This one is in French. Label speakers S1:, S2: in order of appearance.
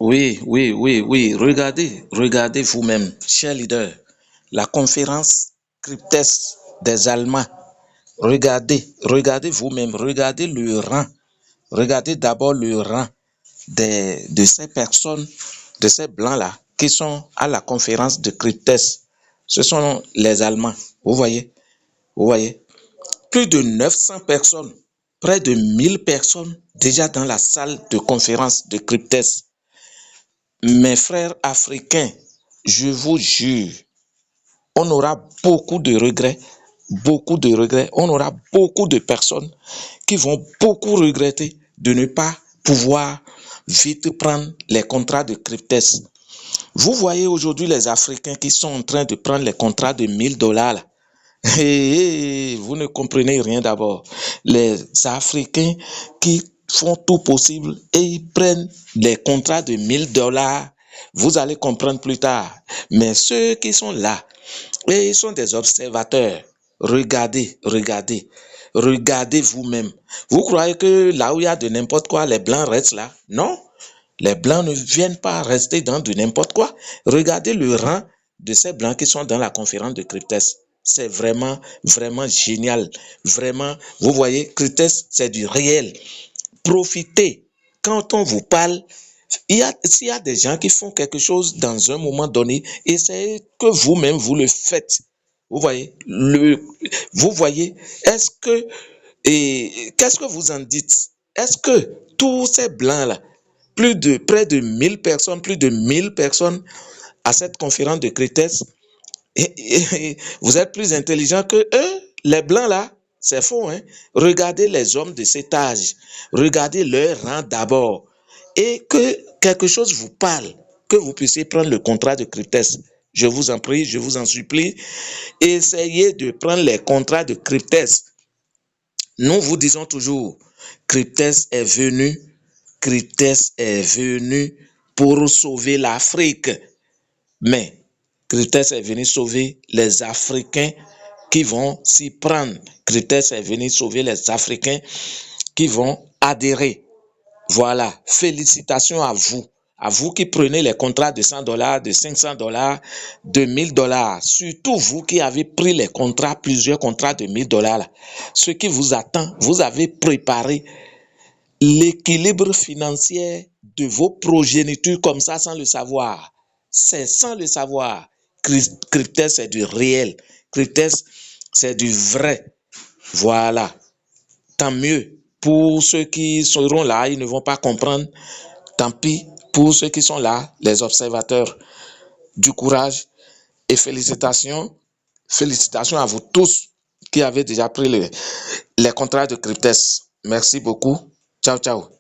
S1: Oui. Regardez vous-même, chers leaders. La conférence Cryptes des Allemands. Regardez vous-même. Regardez le rang. Regardez d'abord le rang de ces personnes, de ces blancs-là, qui sont à la conférence de Cryptes. Ce sont les Allemands. Vous voyez? Plus de 900 personnes, près de 1000 personnes déjà dans la salle de conférence de Cryptes. Mes frères africains, je vous jure, on aura beaucoup de regrets. On aura beaucoup de personnes qui vont beaucoup regretter de ne pas pouvoir vite prendre les contrats de Cryptes. Vous voyez aujourd'hui les Africains qui sont en train de prendre les contrats de $1000. Vous ne comprenez rien d'abord. Les Africains qui font tout possible et ils prennent les contrats de $1000, vous allez comprendre plus tard. Mais ceux qui sont là, et ils sont des observateurs. Regardez vous-même. Vous croyez que là où il y a de n'importe quoi, les Blancs restent là? Non, les Blancs ne viennent pas rester dans de n'importe quoi. Regardez le rang de ces Blancs qui sont dans la conférence de Cryptes. C'est vraiment génial. Vraiment, vous voyez, Cryptes, c'est du réel. Profitez. Quand on vous parle, s'il y a des gens qui font quelque chose dans un moment donné, essayez que vous-même vous le faites. Vous voyez, qu'est-ce que vous en dites? Est-ce que tous ces blancs-là, près de 1000 personnes à cette conférence de Cryptes, vous êtes plus intelligents que eux, les blancs là? C'est faux, hein? Regardez les hommes de cet âge, regardez leur rang d'abord, et que quelque chose vous parle, que vous puissiez prendre le contrat de Cryptes. Je vous en prie, je vous en supplie, essayez de prendre les contrats de Cryptes. Nous vous disons toujours, Cryptes est venu pour sauver l'Afrique. Mais Cryptes est venu sauver les Africains qui vont s'y prendre. Cryptes est venu sauver les Africains qui vont adhérer. Voilà, félicitations à vous qui prenez les contrats de $100, de $500, de $1000. Surtout vous qui avez pris les contrats, plusieurs contrats de $1000. Ce qui vous attend, vous avez préparé l'équilibre financier de vos progénitures comme ça sans le savoir. C'est sans le savoir. Cryptes, c'est du réel. Cryptes, c'est du vrai. Voilà. Tant mieux. Pour ceux qui seront là, ils ne vont pas comprendre. Tant pis pour ceux qui sont là, les observateurs. Du courage et félicitations. Félicitations à vous tous qui avez déjà pris les contrats de Cryptes. Merci beaucoup. Ciao.